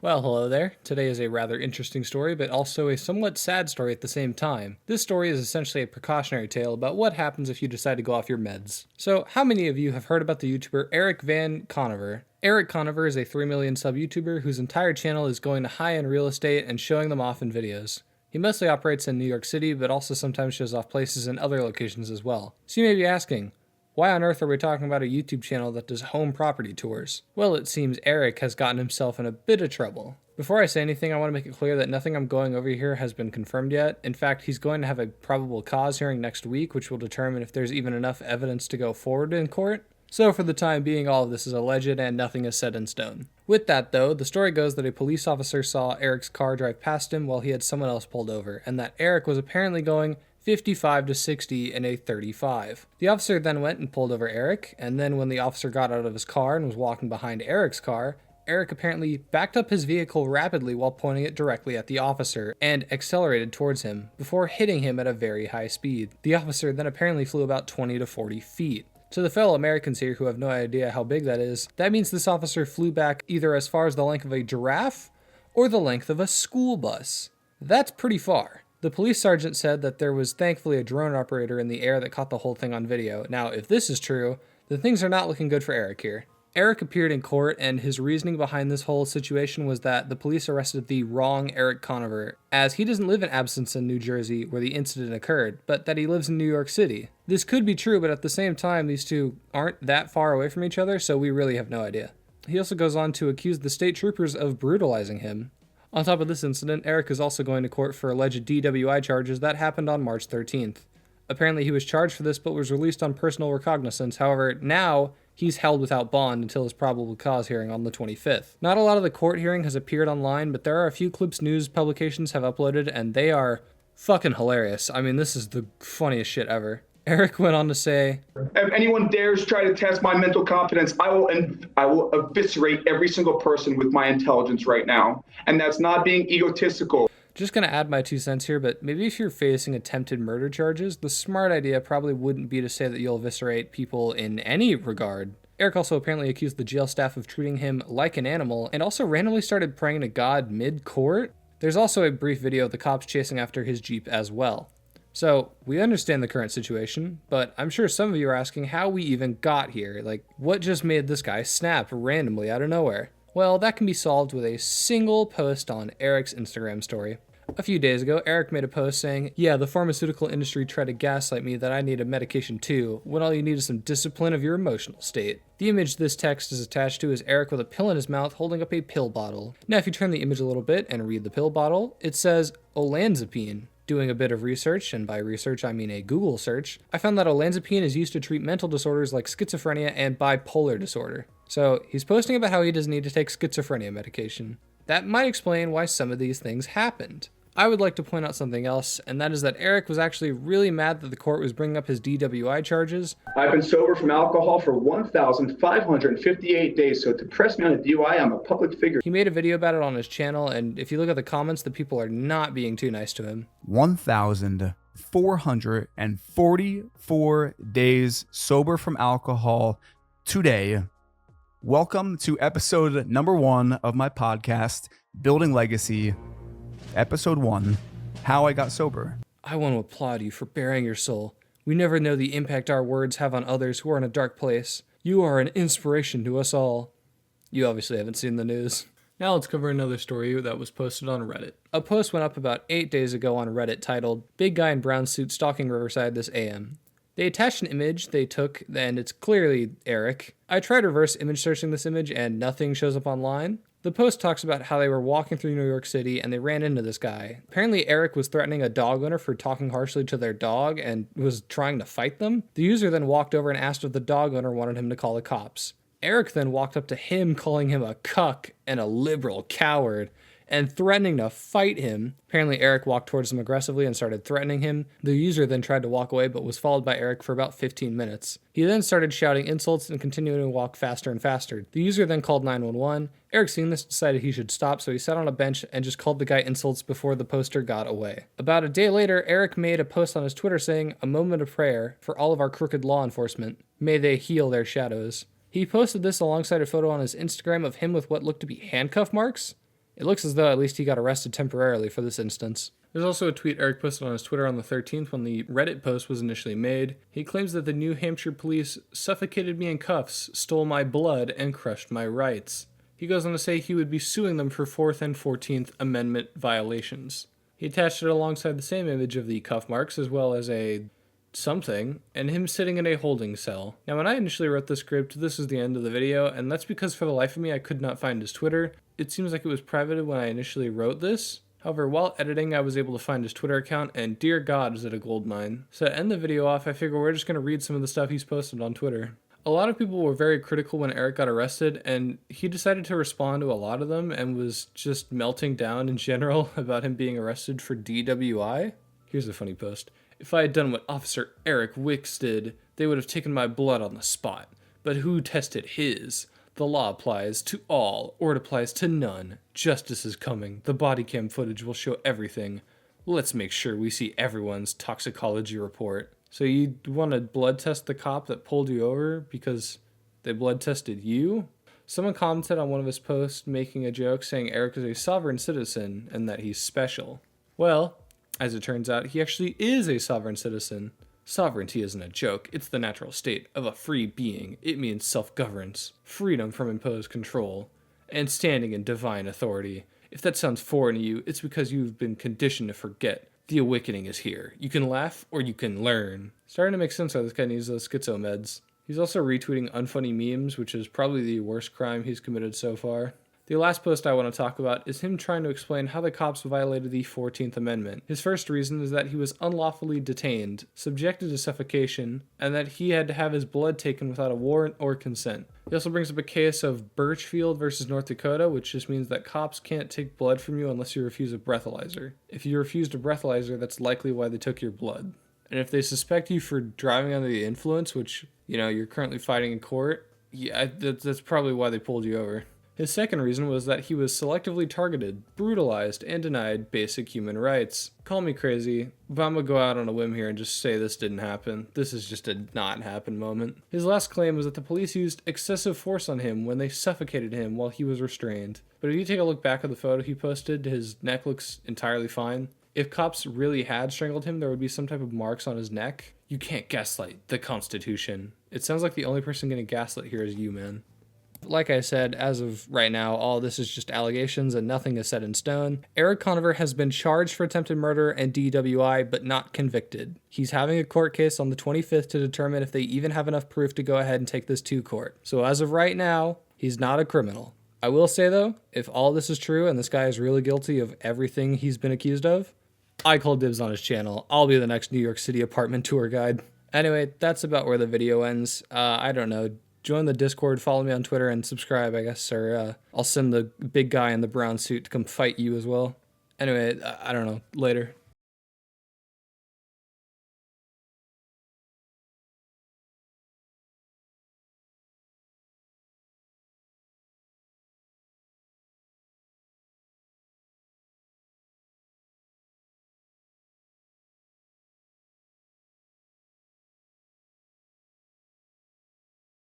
Well, hello there. Today is a rather interesting story, but also a somewhat sad story at the same time. This story is essentially a precautionary tale about what happens if you decide to go off your meds. So, how many of you have heard about the YouTuber Erik Van Conover? Erik Conover is a 3 million sub YouTuber whose entire channel is going to high-end real estate and showing them off in videos. He mostly operates in New York City, but also sometimes shows off places in other locations as well. So you may be asking, why on earth are we talking about a YouTube channel that does home property tours? Well, it seems Erik has gotten himself in a bit of trouble. Before I say anything, I want to make it clear that nothing I'm going over here has been confirmed yet. In fact, he's going to have a probable cause hearing next week, which will determine if there's even enough evidence to go forward in court. So for the time being, all of this is alleged and nothing is set in stone. With that though, the story goes that a police officer saw Erik's car drive past him while he had someone else pulled over, and that Erik was apparently going 55 to 60 in a 35. The officer then went and pulled over Erik, and then when the officer got out of his car and was walking behind Erik's car, Erik apparently backed up his vehicle rapidly while pointing it directly at the officer and accelerated towards him before hitting him at a very high speed. The officer then apparently flew about 20 to 40 feet. To the fellow Americans here who have no idea how big that is, that means this officer flew back either as far as the length of a giraffe or the length of a school bus. That's pretty far. The police sergeant said that there was thankfully a drone operator in the air that caught the whole thing on video. Now, if this is true, then things are not looking good for Erik here. Erik appeared in court, and his reasoning behind this whole situation was that the police arrested the wrong Erik Conover, as he doesn't live in Abstinence, New Jersey, where the incident occurred, but that he lives in New York City. This could be true, but at the same time, these two aren't that far away from each other, so we really have no idea. He also goes on to accuse the state troopers of brutalizing him. On top of this incident, Erik is also going to court for alleged DWI charges that happened on March 13th. Apparently he was charged for this but was released on personal recognizance. However, now he's held without bond until his probable cause hearing on the 25th. Not a lot of the court hearing has appeared online, but there are a few clips news publications have uploaded, and they are fucking hilarious. I mean, this is the funniest shit ever. Erik went on to say, "If anyone dares try to test my mental competence, I will eviscerate every single person with my intelligence right now. And that's not being egotistical." Just gonna add my 2 cents here, but maybe if you're facing attempted murder charges, the smart idea probably wouldn't be to say that you'll eviscerate people in any regard. Erik also apparently accused the jail staff of treating him like an animal, and also randomly started praying to God mid-court. There's also a brief video of the cops chasing after his Jeep as well. So, we understand the current situation, but I'm sure some of you are asking how we even got here. Like, what just made this guy snap randomly out of nowhere? Well, that can be solved with a single post on Erik's Instagram story. A few days ago, Erik made a post saying, "Yeah, the pharmaceutical industry tried to gaslight me that I need a medication too, when all you need is some discipline of your emotional state." The image this text is attached to is Erik with a pill in his mouth holding up a pill bottle. Now, if you turn the image a little bit and read the pill bottle, it says olanzapine. Doing a bit of research, and by research I mean a Google search, I found that olanzapine is used to treat mental disorders like schizophrenia and bipolar disorder. So he's posting about how he doesn't need to take schizophrenia medication. That might explain why some of these things happened. I would like to point out something else, and that is that Erik was actually really mad that the court was bringing up his DWI charges. "I've been sober from alcohol for 1,558 days, so to press me on a DUI, I'm a public figure." He made a video about it on his channel, and if you look at the comments, the people are not being too nice to him. 1,444 days sober from alcohol today. Welcome to episode number 1 of my podcast, Building Legacy. Episode 1, How I Got Sober. I want to applaud you for bearing your soul. We never know the impact our words have on others who are in a dark place. You are an inspiration to us all. You obviously haven't seen the news. Now let's cover another story that was posted on Reddit. A post went up about 8 days ago on Reddit titled, "Big Guy in Brown Suit Stalking Riverside This AM." They attached an image they took, and it's clearly Erik. I tried reverse image searching this image and nothing shows up online. The post talks about how they were walking through New York City and they ran into this guy. Apparently Erik was threatening a dog owner for talking harshly to their dog and was trying to fight them. The user then walked over and asked if the dog owner wanted him to call the cops. Erik then walked up to him, calling him a cuck and a liberal coward, and threatening to fight him. Apparently Erik walked towards him aggressively and started threatening him. The user then tried to walk away but was followed by Erik for about 15 minutes. He then started shouting insults and continuing to walk faster and faster. The user then called 911. Erik, seeing this, decided he should stop, so he sat on a bench and just called the guy insults before the poster got away. About a day later, Erik made a post on his Twitter saying, "A moment of prayer for all of our crooked law enforcement. May they heal their shadows." He posted this alongside a photo on his Instagram of him with what looked to be handcuff marks. It looks as though at least he got arrested temporarily for this instance. There's also a tweet Erik posted on his Twitter on the 13th when the Reddit post was initially made. He claims that the New Hampshire police suffocated me in cuffs, stole my blood, and crushed my rights. He goes on to say he would be suing them for 4th and 14th Amendment violations. He attached it alongside the same image of the cuff marks as well as a something, and him sitting in a holding cell. Now, when I initially wrote this script, this was the end of the video, and that's because for the life of me I could not find his Twitter. It seems like it was privated when I initially wrote this. However, while editing, I was able to find his Twitter account, and dear God, is it a goldmine. So to end the video off, I figure we're just going to read some of the stuff he's posted on Twitter. A lot of people were very critical when Erik got arrested, and he decided to respond to a lot of them and was just melting down in general about him being arrested for DWI. Here's a funny post. If I had done what Officer Eric Wicks did, they would have taken my blood on the spot. But who tested his? The law applies to all, or it applies to none. Justice is coming. The body cam footage will show everything. Let's make sure we see everyone's toxicology report. So you want to blood test the cop that pulled you over because they blood tested you? Someone commented on one of his posts making a joke saying Erik is a sovereign citizen and that he's special. Well, as it turns out, he actually is a sovereign citizen. Sovereignty isn't a joke, it's the natural state of a free being. It means self-governance, freedom from imposed control, and standing in divine authority. If that sounds foreign to you, it's because you've been conditioned to forget. The awakening is here. You can laugh or you can learn. Starting to make sense why this guy needs those schizo meds. He's also retweeting unfunny memes, which is probably the worst crime he's committed so far. The last post I want to talk about is him trying to explain how the cops violated the 14th Amendment. His first reason is that he was unlawfully detained, subjected to suffocation, and that he had to have his blood taken without a warrant or consent. He also brings up a case of Birchfield versus North Dakota, which just means that cops can't take blood from you unless you refuse a breathalyzer. If you refused a breathalyzer, that's likely why they took your blood. And if they suspect you for driving under the influence, which, you're currently fighting in court, that's probably why they pulled you over. His second reason was that he was selectively targeted, brutalized, and denied basic human rights. Call me crazy, but I'm gonna go out on a whim here and just say this didn't happen. This is just a not happen moment. His last claim was that the police used excessive force on him when they suffocated him while he was restrained. But if you take a look back at the photo he posted, his neck looks entirely fine. If cops really had strangled him, there would be some type of marks on his neck. You can't gaslight the Constitution. It sounds like the only person getting gaslit here is you, man. Like I said, as of right now, all this is just allegations and nothing is set in stone. Erik Conover has been charged for attempted murder and DWI, but not convicted. He's having a court case on the 25th to determine if they even have enough proof to go ahead and take this to court. So as of right now, he's not a criminal. I will say though, if all this is true and this guy is really guilty of everything he's been accused of, I call dibs on his channel. I'll be the next New York City apartment tour guide. Anyway, that's about where the video ends. I don't know. Join the Discord, follow me on Twitter, and subscribe, I guess, or I'll send the big guy in the brown suit to come fight you as well. Anyway, I don't know. Later.